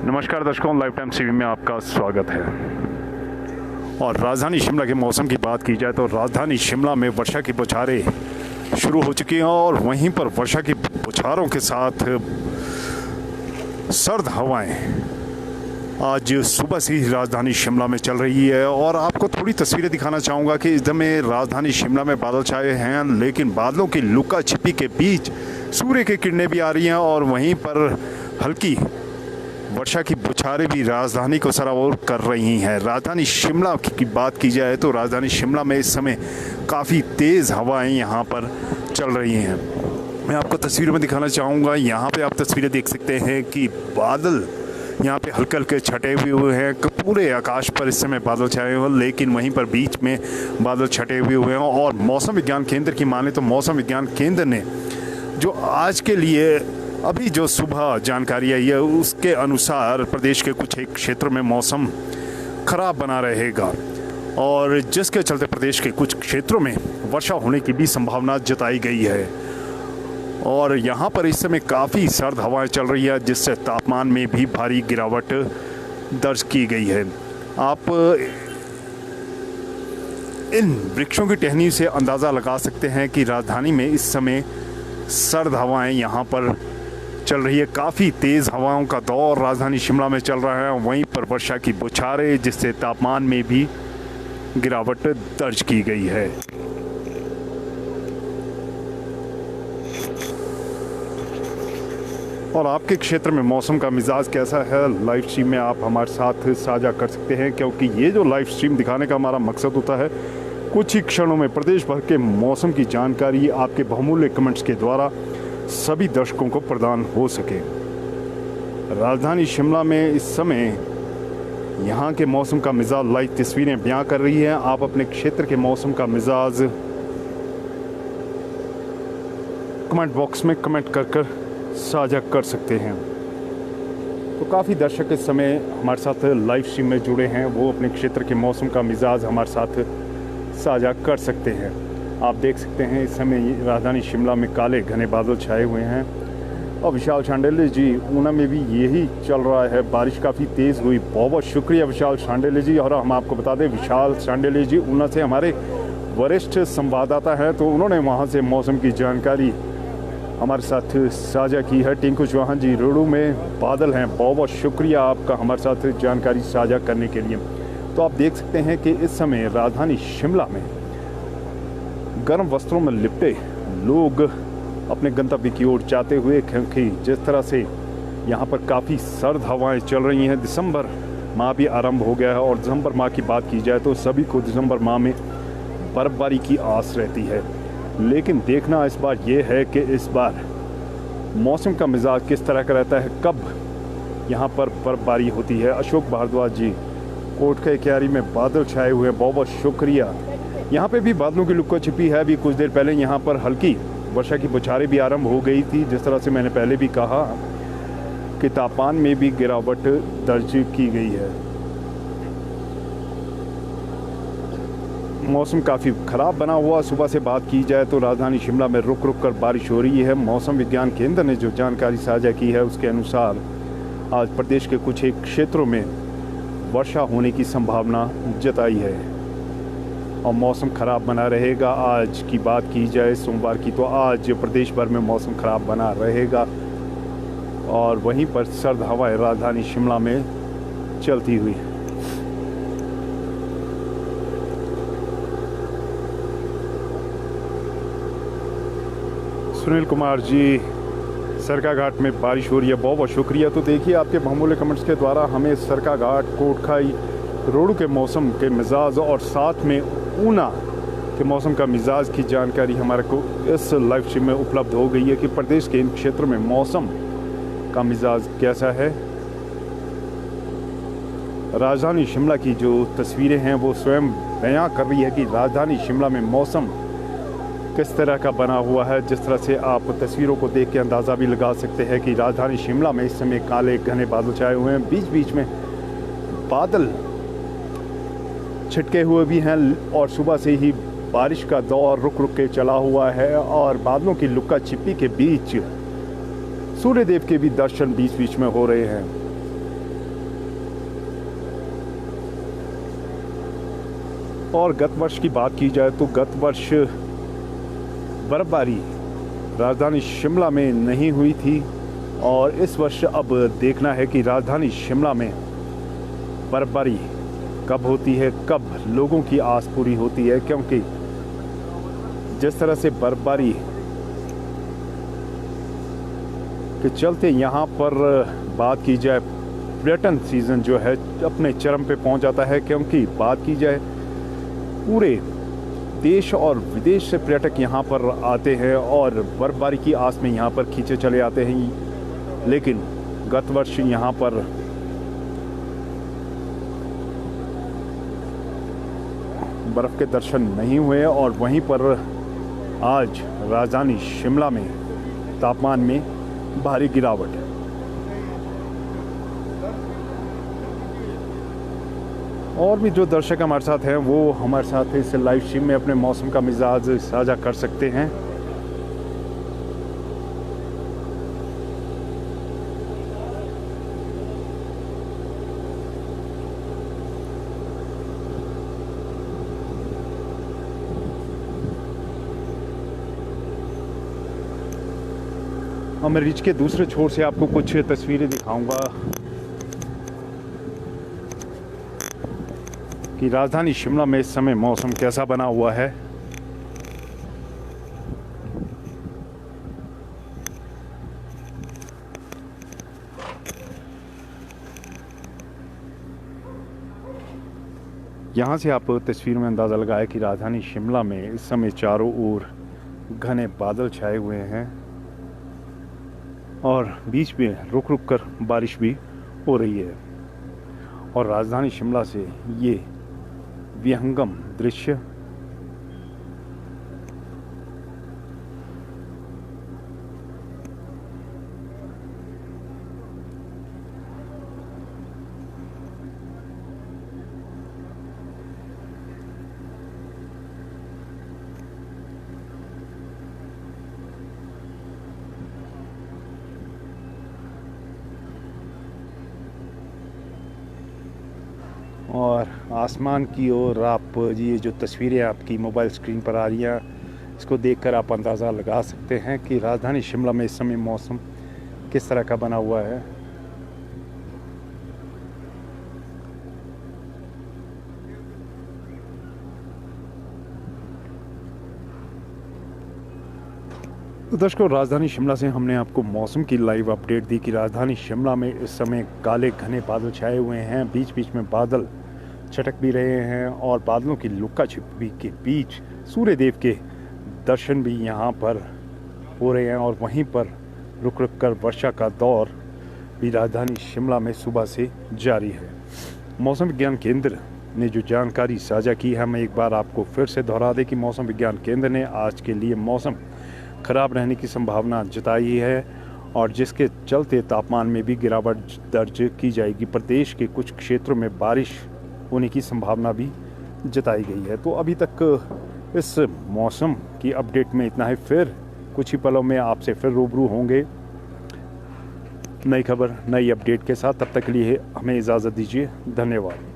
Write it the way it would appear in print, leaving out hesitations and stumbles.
नमस्कार दर्शकों, life time TV में आपका स्वागत है। और राजधानी शिमला के मौसम की बात की जाए तो राजधानी शिमला में वर्षा की बौछारें शुरू हो चुकी हैं और वहीं पर वर्षा की बौछारों के साथ सर्द हवाएं आज सुबह से ही राजधानी शिमला में चल रही है। और आपको थोड़ी तस्वीरें दिखाना चाहूँगा कि इस समय राजधानी शिमला में बादल छाए हैं, लेकिन बादलों की लुका छिपी के बीच सूर्य की किरणें भी आ रही हैं और वहीं पर हल्की वर्षा की बौछारें भी राजधानी को सराबोर कर रही हैं। राजधानी शिमला की बात की जाए तो राजधानी शिमला में इस समय काफ़ी तेज़ हवाएं यहाँ पर चल रही हैं। मैं आपको तस्वीरों में दिखाना चाहूँगा। यहाँ पे आप तस्वीरें देख सकते हैं कि बादल यहाँ पे हल्के हल्के छटे हुए हैं। पूरे आकाश पर इस समय बादल छाए हुए हैं, लेकिन वहीं पर बीच में बादल छटे हुए हैं। और मौसम विज्ञान केंद्र की माने तो मौसम विज्ञान केंद्र ने जो आज के लिए अभी जो सुबह जानकारी आई है उसके अनुसार प्रदेश के कुछ एक क्षेत्रों में मौसम खराब बना रहेगा और जिसके चलते प्रदेश के कुछ क्षेत्रों में वर्षा होने की भी संभावना जताई गई है। और यहाँ पर इस समय काफ़ी सर्द हवाएं चल रही है, जिससे तापमान में भी भारी गिरावट दर्ज की गई है। आप इन वृक्षों की टहनी से अंदाज़ा लगा सकते हैं कि राजधानी में इस समय सर्द हवाएं यहाँ पर चल रही है। काफ़ी तेज़ हवाओं का दौर राजधानी शिमला में चल रहा है। वहीं पर वर्षा की बौछारें, जिससे तापमान में भी गिरावट दर्ज की गई है। और आपके क्षेत्र में मौसम का मिजाज कैसा है, लाइव स्ट्रीम में आप हमारे साथ साझा कर सकते हैं, क्योंकि ये जो लाइव स्ट्रीम दिखाने का हमारा मकसद होता है कुछ ही क्षणों में प्रदेश भर के मौसम की जानकारी आपके बहुमूल्य कमेंट्स के द्वारा सभी दर्शकों को प्रदान हो सके। राजधानी शिमला में इस समय यहाँ के मौसम का मिजाज लाइव तस्वीरें बयां कर रही हैं। आप अपने क्षेत्र के मौसम का मिजाज कमेंट बॉक्स में कमेंट कर साझा कर सकते हैं। तो काफ़ी दर्शक इस समय हमारे साथ लाइव स्ट्रीम में जुड़े हैं, वो अपने क्षेत्र के मौसम का मिजाज हमारे साथ साझा कर सकते हैं। आप देख सकते हैं इस समय राजधानी शिमला में काले घने बादल छाए हुए हैं। और विशाल शांडिल्य जी, ऊना में भी यही चल रहा है, बारिश काफ़ी तेज़ हुई। बहुत बहुत शुक्रिया विशाल शांडिल्य जी। और हम आपको बता दें, विशाल शांडिल्य जी ऊना से हमारे वरिष्ठ संवाददाता हैं, तो उन्होंने वहाँ से मौसम की जानकारी हमारे साथ साझा की है। टिंकू चौहान जी, रोडू में बादल हैं, बहुत बहुत शुक्रिया आपका हमारे साथ जानकारी साझा करने के लिए। तो आप देख सकते हैं कि इस समय राजधानी शिमला में गर्म वस्त्रों में लिपटे लोग अपने गंतव्य की ओर जाते हुए, क्योंकि जिस तरह से यहाँ पर काफ़ी सर्द हवाएं चल रही हैं। दिसंबर माह भी आरंभ हो गया है और दिसंबर माह की बात की जाए तो सभी को दिसंबर माह में बर्फबारी की आस रहती है। लेकिन देखना इस बार ये है कि इस बार मौसम का मिजाज किस तरह का रहता है, कब यहाँ पर बर्फबारी होती है। अशोक भारद्वाज जी, कोटका क्यारी में बादल छाए हुए हैं, बहुत बहुत शुक्रिया। यहाँ पे भी बादलों की लुका छिपी है। अभी कुछ देर पहले यहाँ पर हल्की वर्षा की बौछारें भी आरंभ हो गई थी। जिस तरह से मैंने पहले भी कहा कि तापमान में भी गिरावट दर्ज की गई है। मौसम काफ़ी ख़राब बना हुआ। सुबह से बात की जाए तो राजधानी शिमला में रुक रुक कर बारिश हो रही है। मौसम विज्ञान केंद्र ने जो जानकारी साझा की है उसके अनुसार आज प्रदेश के कुछ एक क्षेत्रों में वर्षा होने की संभावना जताई है और मौसम ख़राब बना रहेगा। आज की बात की जाए सोमवार की, तो आज प्रदेश भर में मौसम ख़राब बना रहेगा और वहीं पर सर्द हवाएं राजधानी शिमला में चलती हुई। सुनील कुमार जी, सरका घाट में बारिश हो रही है, बहुत बहुत शुक्रिया। तो देखिए आपके बहुमूल्य कमेंट्स के द्वारा हमें सरका घाट, कोटखाई, रोडू के मौसम के मिजाज और साथ में ऊना के मौसम का मिजाज की जानकारी हमारे को इस लाइव स्ट्रीम में उपलब्ध हो गई है कि प्रदेश के इन क्षेत्रों में मौसम का मिजाज कैसा है। राजधानी शिमला की जो तस्वीरें हैं वो स्वयं बयां कर रही है कि राजधानी शिमला में मौसम किस तरह का बना हुआ है। जिस तरह से आप तस्वीरों को देख के अंदाज़ा भी लगा सकते हैं कि राजधानी शिमला में इस समय काले घने बादल छाए हुए हैं, बीच बीच में बादल छिटके हुए भी हैं और सुबह से ही बारिश का दौर रुक रुक के चला हुआ है और बादलों की लुका छिपी के बीच सूर्यदेव के भी दर्शन बीच बीच में हो रहे हैं। और गत वर्ष की बात की जाए तो गत वर्ष बर्फबारी राजधानी शिमला में नहीं हुई थी और इस वर्ष अब देखना है कि राजधानी शिमला में बर्फबारी कब होती है, कब लोगों की आस पूरी होती है। क्योंकि जिस तरह से बर्फबारी के चलते यहाँ पर बात की जाए पर्यटन सीज़न जो है अपने चरम पे पहुँच जाता है। क्योंकि बात की जाए पूरे देश और विदेश से पर्यटक यहाँ पर आते हैं और बर्फबारी की आस में यहाँ पर खींचे चले आते हैं। लेकिन गत वर्ष यहाँ पर बर्फ़ के दर्शन नहीं हुए और वहीं पर आज राजधानी शिमला में तापमान में भारी गिरावट है। और भी जो दर्शक हमारे साथ हैं वो हमारे साथ इस लाइव स्ट्रीम में अपने मौसम का मिजाज साझा कर सकते हैं। और मैं रिच के दूसरे छोर से आपको कुछ तस्वीरें दिखाऊंगा कि राजधानी शिमला में इस समय मौसम कैसा बना हुआ है। यहाँ से आप तस्वीर में अंदाज़ा लगाए कि राजधानी शिमला में इस समय चारों ओर घने बादल छाए हुए हैं और बीच में रुक रुक कर बारिश भी हो रही है। और राजधानी शिमला से ये विहंगम दृश्य और आसमान की ओर आप ये जो तस्वीरें आपकी मोबाइल स्क्रीन पर आ रही हैं इसको देखकर आप अंदाज़ा लगा सकते हैं कि राजधानी शिमला में इस समय मौसम किस तरह का बना हुआ है। तो दर्शकों, राजधानी शिमला से हमने आपको मौसम की लाइव अपडेट दी कि राजधानी शिमला में इस समय काले घने बादल छाए हुए हैं, बीच बीच में बादल छटक भी रहे हैं और बादलों की लुका छिपी के बीच सूर्य देव के दर्शन भी यहाँ पर हो रहे हैं। और वहीं पर रुक रुक कर वर्षा का दौर भी राजधानी शिमला में सुबह से जारी है। मौसम विज्ञान केंद्र ने जो जानकारी साझा की है, मैं एक बार आपको फिर से दोहरा दें कि मौसम विज्ञान केंद्र ने आज के लिए मौसम खराब रहने की संभावना जताई है और जिसके चलते तापमान में भी गिरावट दर्ज की जाएगी। प्रदेश के कुछ क्षेत्रों में बारिश होने की संभावना भी जताई गई है। तो अभी तक इस मौसम की अपडेट में इतना है। फिर कुछ ही पलों में आपसे फिर रूबरू होंगे नई खबर नई अपडेट के साथ। तब तक के लिए हमें इजाज़त दीजिए। धन्यवाद।